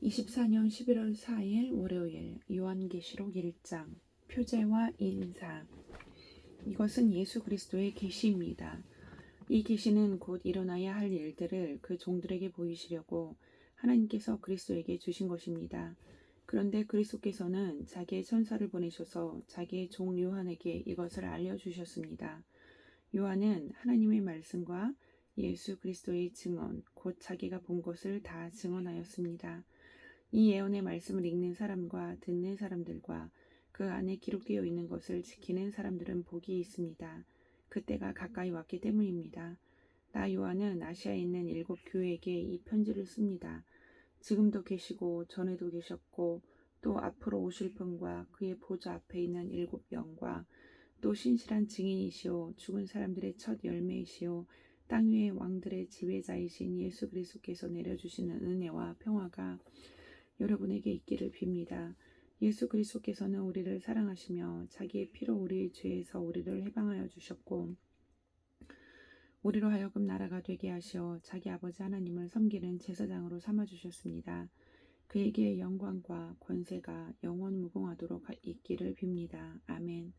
24년 11월 4일 월요일 요한계시록 1장 표제와 인사. 이것은 예수 그리스도의 계시입니다. 이 계시는 곧 일어나야 할 일들을 그 종들에게 보이시려고 하나님께서 그리스도에게 주신 것입니다. 그런데 그리스도께서는 자기의 천사를 보내셔서 자기의 종 요한에게 이것을 알려주셨습니다. 요한은 하나님의 말씀과 예수 그리스도의 증언, 곧 자기가 본 것을 다 증언하였습니다. 이 예언의 말씀을 읽는 사람과 듣는 사람들과 그 안에 기록되어 있는 것을 지키는 사람들은 복이 있습니다. 그때가 가까이 왔기 때문입니다. 나 요한은 아시아에 있는 7 교회에게 이 편지를 씁니다. 지금도 계시고 전에도 계셨고 또 앞으로 오실 분과 그의 보좌 앞에 있는 7 영과 또 신실한 증인이시오 죽은 사람들의 첫 열매이시오 땅 위의 왕들의 지배자이신 예수 그리스도께서 내려주시는 은혜와 평화가 여러분에게 있기를 빕니다. 예수 그리스도께서는 우리를 사랑하시며 자기의 피로 우리의 죄에서 우리를 해방하여 주셨고 우리로 하여금 나라가 되게 하시어 자기 아버지 하나님을 섬기는 제사장으로 삼아주셨습니다. 그에게 영광과 권세가 영원 무궁하도록 있기를 빕니다. 아멘.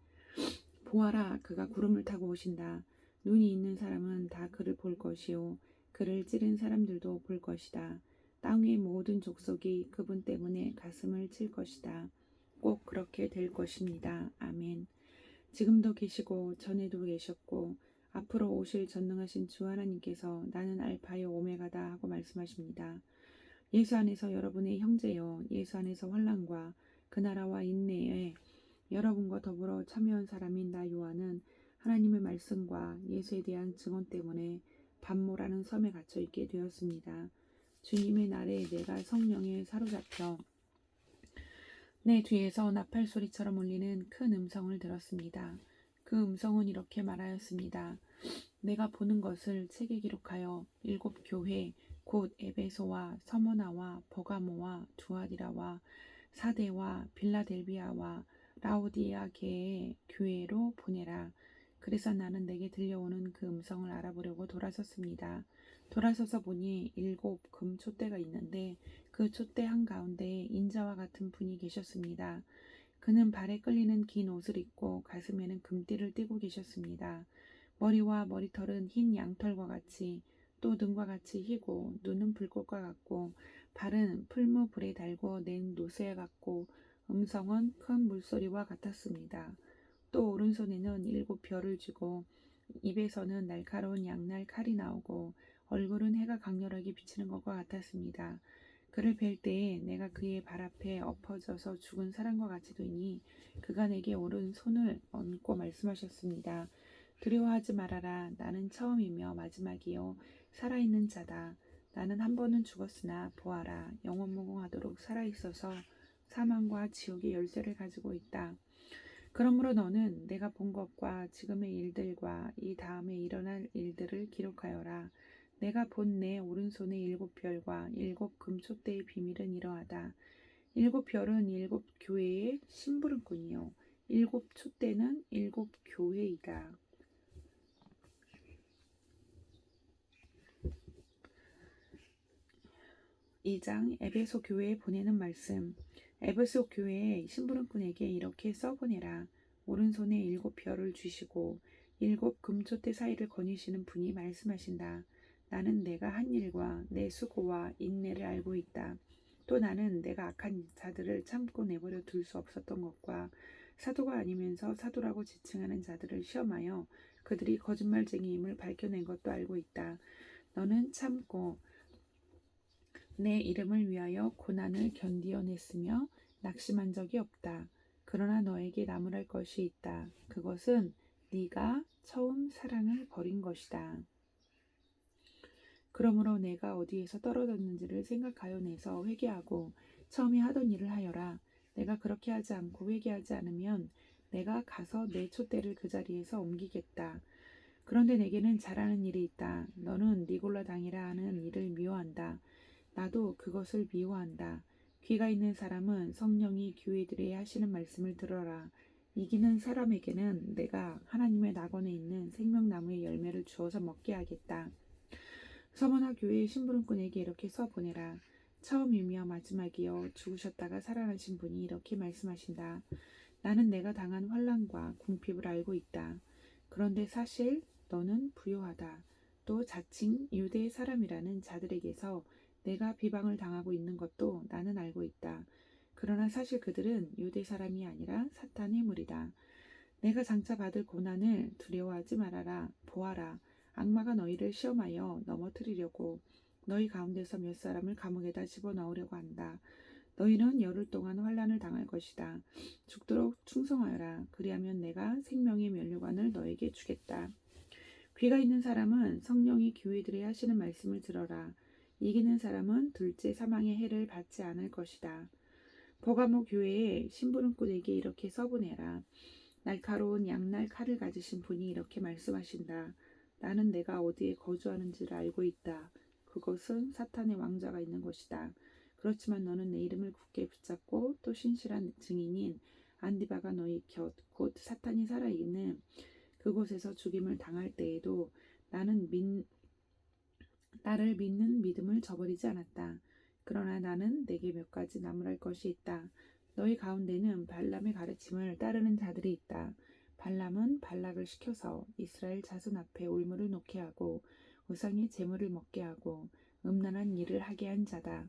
보아라, 그가 구름을 타고 오신다. 눈이 있는 사람은 다 그를 볼 것이요 그를 찌른 사람들도 볼 것이다. 땅의 모든 족속이 그분 때문에 가슴을 칠 것이다. 꼭 그렇게 될 것입니다. 아멘. 지금도 계시고 전에도 계셨고 앞으로 오실 전능하신 주 하나님께서 나는 알파요 오메가다 하고 말씀하십니다. 예수 안에서 여러분의 형제요 예수 안에서 환난과 그 나라와 인내에 여러분과 더불어 참여한 사람인 나 요한은 하나님의 말씀과 예수에 대한 증언 때문에 반모라는 섬에 갇혀 있게 되었습니다. 주님의 날에 내가 성령에 사로잡혀 내 뒤에서 나팔 소리처럼 울리는 큰 음성을 들었습니다. 그 음성은 이렇게 말하였습니다. 내가 보는 것을 책에 기록하여 7 교회 곧 에베소와 서머나와 버가모와 두아디라와 사데와 빌라델비아와 라오디아계의 교회로 보내라. 그래서 나는 내게 들려오는 그 음성을 알아보려고 돌아섰습니다. 돌아서서 보니 7 금 촛대가 있는데 그 촛대 한가운데에 인자와 같은 분이 계셨습니다. 그는 발에 끌리는 긴 옷을 입고 가슴에는 금띠를 띠고 계셨습니다. 머리와 머리털은 흰 양털과 같이 또 눈과 같이 희고 눈은 불꽃과 같고 발은 풀무불에 달고 낸 노새 같고 음성은 큰 물소리와 같았습니다. 또 오른손에는 7 별을 쥐고 입에서는 날카로운 양날 칼이 나오고 얼굴은 해가 강렬하게 비치는 것과 같았습니다. 그를 뵐 때에 내가 그의 발 앞에 엎어져서 죽은 사람과 같이 되니 그가 내게 오른손을 얹고 말씀하셨습니다. 두려워하지 말아라. 나는 처음이며 마지막이요 살아있는 자다. 나는 한 번은 죽었으나 보아라 영원무궁하도록 살아있어서 사망과 지옥의 열쇠를 가지고 있다. 그러므로 너는 내가 본 것과 지금의 일들과 이 다음에 일어날 일들을 기록하여라. 내가 본 내 오른손의 7 별과 7 금촛대의 비밀은 이러하다. 7 별은 7 교회의 심부름꾼이요 7 촛대는 7 교회이다. 2장 에베소 교회에 보내는 말씀. 에베소 교회의 심부름꾼에게 이렇게 써보내라. 오른손에 7 별을 쥐시고 7 금촛대 사이를 거니시는 분이 말씀하신다. 나는 내가 한 일과 내 수고와 인내를 알고 있다. 또 나는 내가 악한 자들을 참고 내버려 둘 수 없었던 것과 사도가 아니면서 사도라고 지칭하는 자들을 시험하여 그들이 거짓말쟁이임을 밝혀낸 것도 알고 있다. 너는 참고 내 이름을 위하여 고난을 견디어냈으며 낙심한 적이 없다. 그러나 너에게 나무랄 것이 있다. 그것은 네가 처음 사랑을 버린 것이다. 그러므로 내가 어디에서 떨어졌는지를 생각하여 내서 회개하고 처음에 하던 일을 하여라. 내가 그렇게 하지 않고 회개하지 않으면 내가 가서 내 촛대를 그 자리에서 옮기겠다. 그런데 내게는 잘하는 일이 있다. 너는 니골라 당이라 하는 일을 미워한다. 나도 그것을 미워한다. 귀가 있는 사람은 성령이 교회들에 하시는 말씀을 들어라. 이기는 사람에게는 내가 하나님의 낙원에 있는 생명나무의 열매를 주어서 먹게 하겠다. 서머나 교회의 심부름꾼에게 이렇게 써보내라. 처음이며 마지막이요 죽으셨다가 살아나신 분이 이렇게 말씀하신다. 나는 내가 당한 환난과 궁핍을 알고 있다. 그런데 사실 너는 부요하다. 또 자칭 유대의 사람이라는 자들에게서 내가 비방을 당하고 있는 것도 나는 알고 있다. 그러나 사실 그들은 유대 사람이 아니라 사탄의 무리다. 내가 장차 받을 고난을 두려워하지 말아라. 보아라. 악마가 너희를 시험하여 넘어뜨리려고 너희 가운데서 몇 사람을 감옥에다 집어넣으려고 한다. 너희는 열흘 동안 환난을 당할 것이다. 죽도록 충성하여라. 그리하면 내가 생명의 면류관을 너에게 주겠다. 귀가 있는 사람은 성령이 교회들에 하시는 말씀을 들어라. 이기는 사람은 둘째 사망의 해를 받지 않을 것이다. 버가모 교회의 심부름꾼에게 이렇게 써보내라. 날카로운 양날 칼을 가지신 분이 이렇게 말씀하신다. 나는 내가 어디에 거주하는지를 알고 있다. 그것은 사탄의 왕좌가 있는 곳이다. 그렇지만 너는 내 이름을 굳게 붙잡고 또 신실한 증인인 안디바가 너희 곁 곧 사탄이 살아있는 그곳에서 죽임을 당할 때에도 나를 믿는 믿음을 저버리지 않았다. 그러나 나는 내게 몇 가지 나무랄 것이 있다. 너희 가운데는 발람의 가르침을 따르는 자들이 있다. 발람은 발락을 시켜서 이스라엘 자손 앞에 올무를 놓게 하고 우상의 제물을 먹게 하고 음란한 일을 하게 한 자다.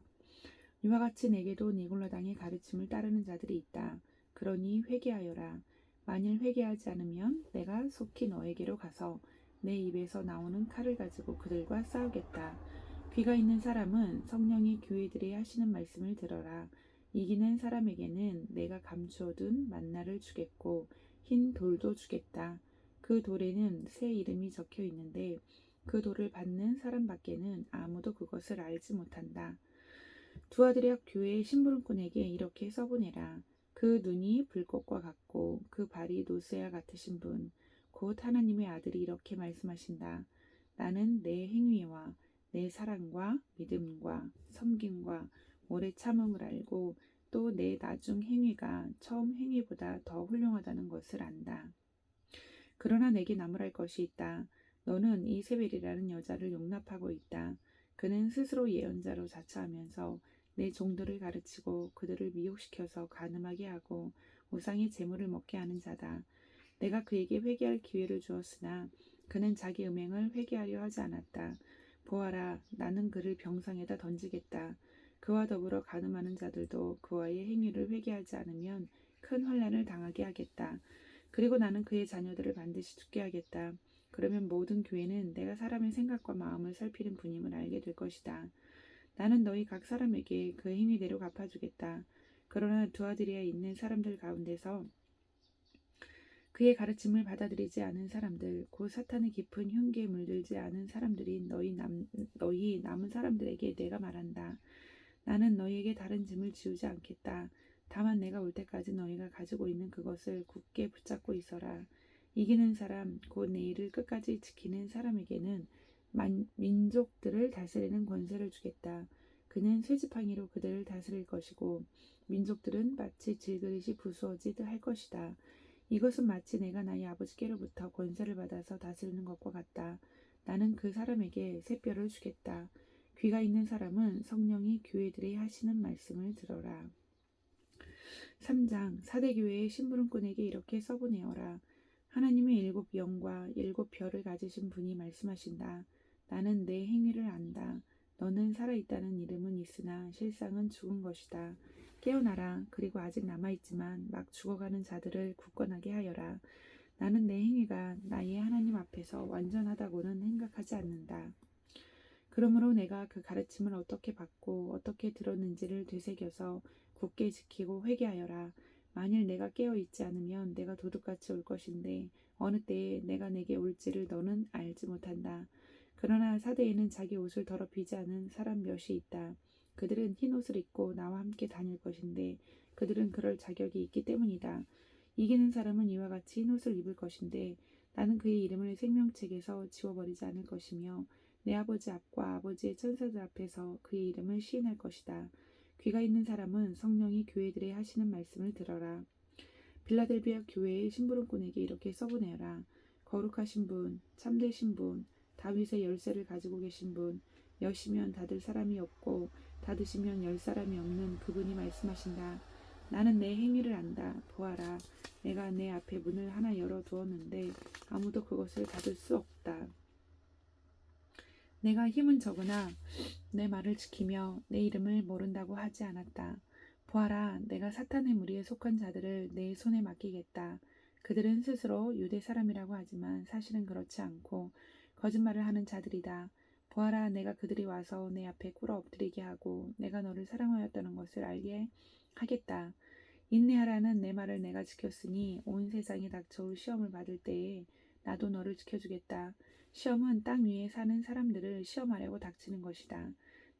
이와 같이 내게도 니골라당의 가르침을 따르는 자들이 있다. 그러니 회개하여라. 만일 회개하지 않으면 내가 속히 너에게로 가서 내 입에서 나오는 칼을 가지고 그들과 싸우겠다. 귀가 있는 사람은 성령이 교회들에 하시는 말씀을 들어라. 이기는 사람에게는 내가 감추어둔 만나를 주겠고 흰 돌도 주겠다. 그 돌에는 새 이름이 적혀 있는데 그 돌을 받는 사람밖에는 아무도 그것을 알지 못한다. 두아드리아 교회의 심부름꾼에게 이렇게 써보내라. 그 눈이 불꽃과 같고 그 발이 노스와 같으신 분, 곧 하나님의 아들이 이렇게 말씀하신다. 나는 내 행위와 내 사랑과 믿음과 섬김과 오래 참음을 알고 또 내 나중 행위가 처음 행위보다 더 훌륭하다는 것을 안다. 그러나 내게 나무랄 것이 있다. 너는 이세벨이라는 여자를 용납하고 있다. 그는 스스로 예언자로 자처하면서 내 종들을 가르치고 그들을 미혹시켜서 간음하게 하고 우상의 제물을 먹게 하는 자다. 내가 그에게 회개할 기회를 주었으나 그는 자기 음행을 회개하려 하지 않았다. 보아라, 나는 그를 병상에다 던지겠다. 그와 더불어 간음하는 자들도 그와의 행위를 회개하지 않으면 큰 환난을 당하게 하겠다. 그리고 나는 그의 자녀들을 반드시 죽게 하겠다. 그러면 모든 교회는 내가 사람의 생각과 마음을 살피는 분임을 알게 될 것이다. 나는 너희 각 사람에게 그 행위대로 갚아주겠다. 그러나 두아드리아에 있는 사람들 가운데서 그의 가르침을 받아들이지 않은 사람들, 곧 사탄의 깊은 흉기에 물들지 않은 사람들인 너희 남은 사람들에게 내가 말한다. 나는 너희에게 다른 짐을 지우지 않겠다. 다만 내가 올 때까지 너희가 가지고 있는 그것을 굳게 붙잡고 있어라. 이기는 사람, 곧 내 일을 끝까지 지키는 사람에게는 민족들을 다스리는 권세를 주겠다. 그는 쇠지팡이로 그들을 다스릴 것이고 민족들은 마치 질그릇이 부수어지듯 할 것이다. 이것은 마치 내가 나의 아버지께로부터 권세를 받아서 다스리는 것과 같다. 나는 그 사람에게 새 뼈를 주겠다. 귀가 있는 사람은 성령이 교회들에 하시는 말씀을 들어라. 3장 사대교회의 심부름꾼에게 이렇게 써보내어라. 하나님의 7 영과 7 별을 가지신 분이 말씀하신다. 나는 내 행위를 안다. 너는 살아있다는 이름은 있으나 실상은 죽은 것이다. 깨어나라. 그리고 아직 남아있지만 막 죽어가는 자들을 굳건하게 하여라. 나는 내 행위가 나의 하나님 앞에서 완전하다고는 생각하지 않는다. 그러므로 내가 그 가르침을 어떻게 받고 어떻게 들었는지를 되새겨서 굳게 지키고 회개하여라. 만일 내가 깨어있지 않으면 내가 도둑같이 올 것인데 어느 때에 내가 내게 올지를 너는 알지 못한다. 그러나 사대에는 자기 옷을 더럽히지 않은 사람 몇이 있다. 그들은 흰 옷을 입고 나와 함께 다닐 것인데 그들은 그럴 자격이 있기 때문이다. 이기는 사람은 이와 같이 흰 옷을 입을 것인데 나는 그의 이름을 생명책에서 지워버리지 않을 것이며 내 아버지 앞과 아버지의 천사들 앞에서 그의 이름을 시인할 것이다. 귀가 있는 사람은 성령이 교회들에 하시는 말씀을 들어라. 빌라델비아 교회의 심부름꾼에게 이렇게 써보내라. 거룩하신 분, 참되신 분, 다윗의 열쇠를 가지고 계신 분, 여시면 닫을 사람이 없고 닫으시면 열 사람이 없는 그분이 말씀하신다. 나는 내 행위를 안다. 보아라, 내가 내 앞에 문을 하나 열어두었는데 아무도 그것을 닫을 수 없다. 내가 힘은 적으나 내 말을 지키며 내 이름을 모른다고 하지 않았다. 보아라, 내가 사탄의 무리에 속한 자들을 내 손에 맡기겠다. 그들은 스스로 유대 사람이라고 하지만 사실은 그렇지 않고 거짓말을 하는 자들이다. 보아라, 내가 그들이 와서 내 앞에 꿇어 엎드리게 하고 내가 너를 사랑하였다는 것을 알게 하겠다. 인내하라는 내 말을 내가 지켰으니 온 세상이 닥쳐올 시험을 받을 때에 나도 너를 지켜주겠다. 시험은 땅 위에 사는 사람들을 시험하려고 닥치는 것이다.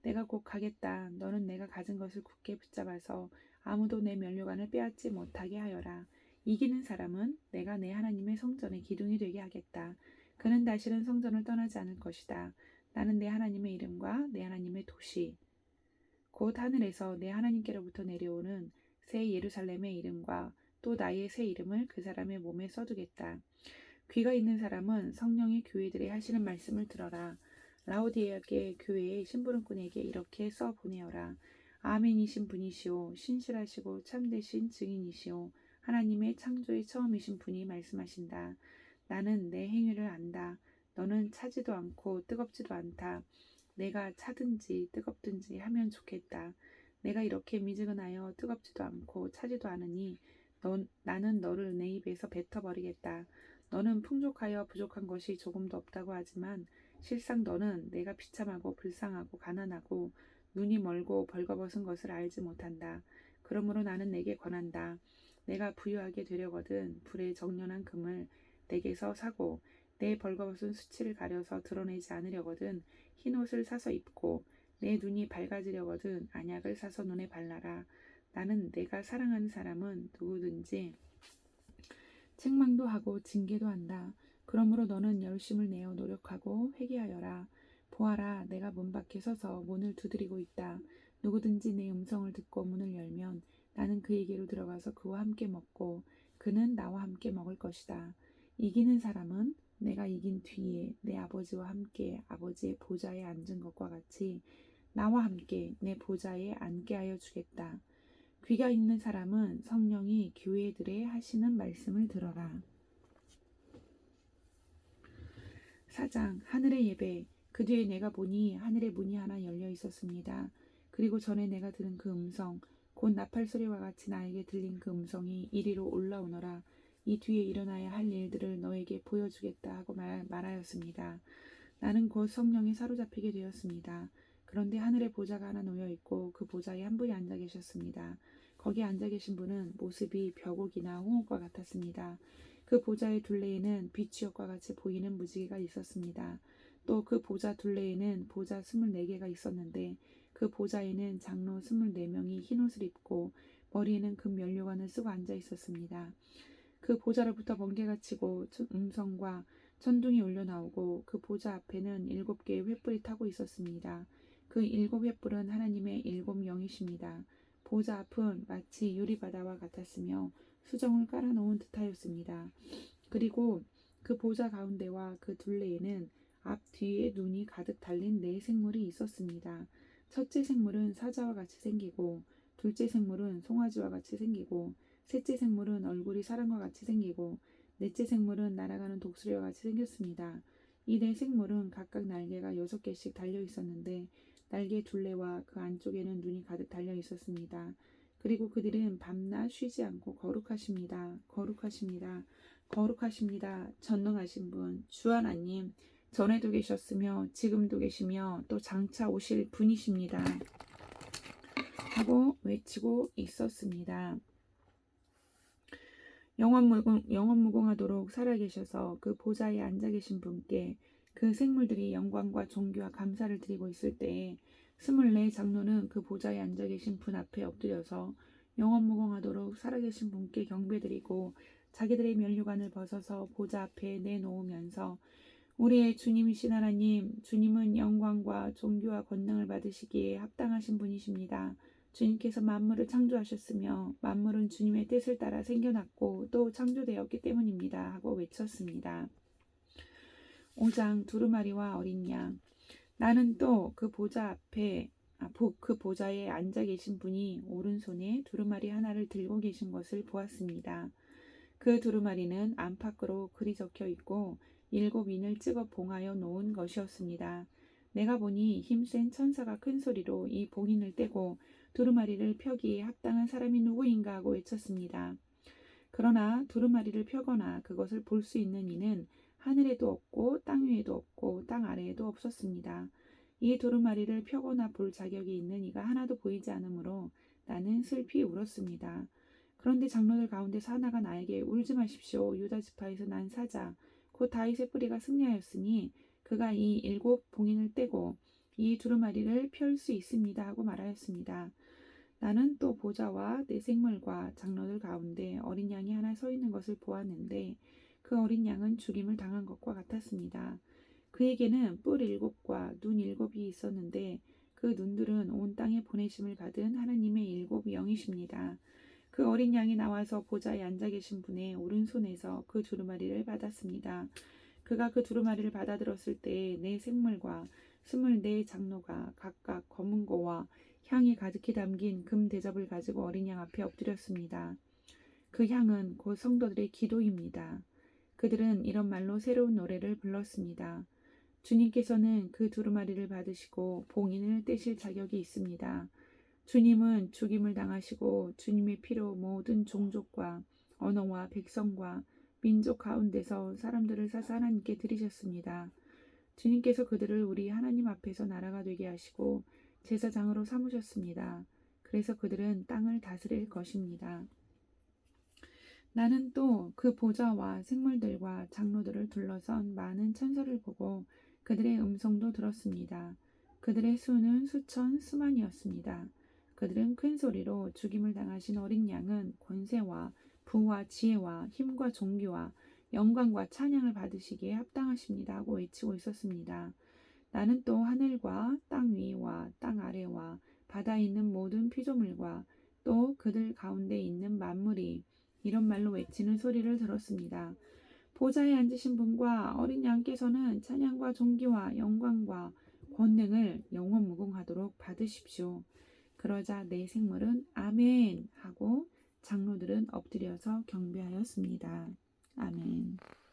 내가 곧 가겠다. 너는 내가 가진 것을 굳게 붙잡아서 아무도 내 면류관을 빼앗지 못하게 하여라. 이기는 사람은 내가 내 하나님의 성전의 기둥이 되게 하겠다. 그는 다시는 성전을 떠나지 않을 것이다. 나는 내 하나님의 이름과 내 하나님의 도시, 곧 하늘에서 내 하나님께로부터 내려오는 새 예루살렘의 이름과 또 나의 새 이름을 그 사람의 몸에 써두겠다. 귀가 있는 사람은 성령이 교회들에 하시는 말씀을 들어라. 라오디게아 교회의 심부름꾼에게 이렇게 써 보내어라. 아멘이신 분이시오, 신실하시고 참되신 증인이시오, 하나님의 창조의 처음이신 분이 말씀하신다. 나는 내 행위를 안다. 너는 차지도 않고 뜨겁지도 않다. 내가 차든지 뜨겁든지 하면 좋겠다. 내가 이렇게 미지근하여 뜨겁지도 않고 차지도 않으니 나는 너를 내 입에서 뱉어버리겠다. 너는 풍족하여 부족한 것이 조금도 없다고 하지만 실상 너는 내가 비참하고 불쌍하고 가난하고 눈이 멀고 벌거벗은 것을 알지 못한다. 그러므로 나는 내게 권한다. 내가 부유하게 되려거든 불의 정련한 금을 내게서 사고 내 벌거벗은 수치를 가려서 드러내지 않으려거든 흰 옷을 사서 입고 내 눈이 밝아지려거든 안약을 사서 눈에 발라라. 나는 내가 사랑하는 사람은 누구든지 책망도 하고 징계도 한다. 그러므로 너는 열심을 내어 노력하고 회개하여라. 보아라, 내가 문 밖에 서서 문을 두드리고 있다. 누구든지 내 음성을 듣고 문을 열면 나는 그에게로 들어가서 그와 함께 먹고 그는 나와 함께 먹을 것이다. 이기는 사람은 내가 이긴 뒤에 내 아버지와 함께 아버지의 보좌에 앉은 것과 같이 나와 함께 내 보좌에 앉게 하여 주겠다. 귀가 있는 사람은 성령이 교회들에 하시는 말씀을 들어라. 4장 하늘의 예배. 그 뒤에 내가 보니 하늘의 문이 하나 열려 있었습니다. 그리고 전에 내가 들은 그 음성 곧 나팔 소리와 같이 나에게 들린 그 음성이 이리로 올라오너라. 이 뒤에 일어나야 할 일들을 너에게 보여주겠다 하고 말하였습니다. 나는 곧 성령에 사로잡히게 되었습니다. 그런데 하늘에 보좌가 하나 놓여 있고 그 보좌에 한 분이 앉아 계셨습니다. 거기에 앉아 계신 분은 모습이 벼곡이나 홍옥과 같았습니다. 그 보좌의 둘레에는 비취옥과 같이 보이는 무지개가 있었습니다. 또 그 보좌 둘레에는 보좌 24개가 있었는데 그 보좌에는 장로 24명이 흰옷을 입고 머리에는 금 면류관을 쓰고 앉아 있었습니다. 그 보좌로부터 번개가 치고 음성과 천둥이 울려나오고 그 보좌 앞에는 7개의 횃불이 타고 있었습니다. 그 7횃불은 하나님의 7영이십니다. 보좌 앞은 마치 유리바다와 같았으며 수정을 깔아놓은 듯하였습니다. 그리고 그 보좌 가운데와 그 둘레에는 앞 뒤에 눈이 가득 달린 4생물이 있었습니다. 첫째 생물은 사자와 같이 생기고 둘째 생물은 송아지와 같이 생기고 셋째 생물은 얼굴이 사람과 같이 생기고 넷째 생물은 날아가는 독수리와 같이 생겼습니다. 이 4생물은 각각 날개가 6개씩 달려 있었는데 날개 둘레와 그 안쪽에는 눈이 가득 달려 있었습니다. 그리고 그들은 밤낮 쉬지 않고 거룩하십니다. 거룩하십니다. 거룩하십니다. 전능하신 분, 주 하나님, 전에도 계셨으며 지금도 계시며 또 장차 오실 분이십니다. 하고 외치고 있었습니다. 영원무궁하도록 살아계셔서 그 보좌에 앉아 계신 분께 그 생물들이 영광과 존귀와 감사를 드리고 있을 때에 24 장로는 그 보좌에 앉아 계신 분 앞에 엎드려서 영원무궁하도록 살아계신 분께 경배드리고 자기들의 면류관을 벗어서 보좌 앞에 내놓으면서 우리의 주님이신 하나님, 주님은 영광과 존귀와 권능을 받으시기에 합당하신 분이십니다. 주님께서 만물을 창조하셨으며 만물은 주님의 뜻을 따라 생겨났고 또 창조되었기 때문입니다. 하고 외쳤습니다. 5장 두루마리와 어린 양. 나는 또 그 보좌 앞에 그 보좌에 앉아 계신 분이 오른손에 두루마리 하나를 들고 계신 것을 보았습니다. 그 두루마리는 안팎으로 글이 적혀 있고 7인을 찍어 봉하여 놓은 것이었습니다. 내가 보니 힘센 천사가 큰 소리로 이 봉인을 떼고 두루마리를 펴기에 합당한 사람이 누구인가 하고 외쳤습니다. 그러나 두루마리를 펴거나 그것을 볼 수 있는 이는 하늘에도 없고 땅 위에도 없고 땅 아래에도 없었습니다. 이 두루마리를 펴거나 볼 자격이 있는 이가 하나도 보이지 않으므로 나는 슬피 울었습니다. 그런데 장로들 가운데서 하나가 나에게 울지 마십시오. 유다 지파에서 난 사자 곧 다윗의 뿌리가 승리하였으니 그가 이 7봉인을 떼고 이 두루마리를 펼 수 있습니다 하고 말하였습니다. 나는 또 보좌와 내 생물과 장로들 가운데 어린 양이 하나 서 있는 것을 보았는데 그 어린 양은 죽임을 당한 것과 같았습니다. 그에게는 뿔 7과 눈 7이 있었는데 그 눈들은 온 땅에 보내심을 받은 하나님의 7영이십니다. 그 어린 양이 나와서 보좌에 앉아 계신 분의 오른손에서 그 두루마리를 받았습니다. 그가 그 두루마리를 받아들었을 때 내 생물과 24 장로가 각각 검은 고와 향이 가득히 담긴 금 대접을 가지고 어린 양 앞에 엎드렸습니다. 그 향은 곧 성도들의 기도입니다. 그들은 이런 말로 새로운 노래를 불렀습니다. 주님께서는 그 두루마리를 받으시고 봉인을 떼실 자격이 있습니다. 주님은 죽임을 당하시고 주님의 피로 모든 종족과 언어와 백성과 민족 가운데서 사람들을 사서 하나님께 드리셨습니다. 주님께서 그들을 우리 하나님 앞에서 나라가 되게 하시고 제사장으로 삼으셨습니다. 그래서 그들은 땅을 다스릴 것입니다. 나는 또 그 보좌와 생물들과 장로들을 둘러선 많은 천사를 보고 그들의 음성도 들었습니다. 그들의 수는 수천 수만이었습니다. 그들은 큰 소리로 죽임을 당하신 어린 양은 권세와 부와 지혜와 힘과 존귀와 영광과 찬양을 받으시기에 합당하십니다 하고 외치고 있었습니다. 나는 또 하늘과 땅 위와 땅 아래와 바다에 있는 모든 피조물과 또 그들 가운데 있는 만물이 이런 말로 외치는 소리를 들었습니다. 보좌에 앉으신 분과 어린 양께서는 찬양과 존귀와 영광과 권능을 영원 무궁하도록 받으십시오. 그러자 내 생물은 아멘 하고 장로들은 엎드려서 경배하였습니다. 아멘.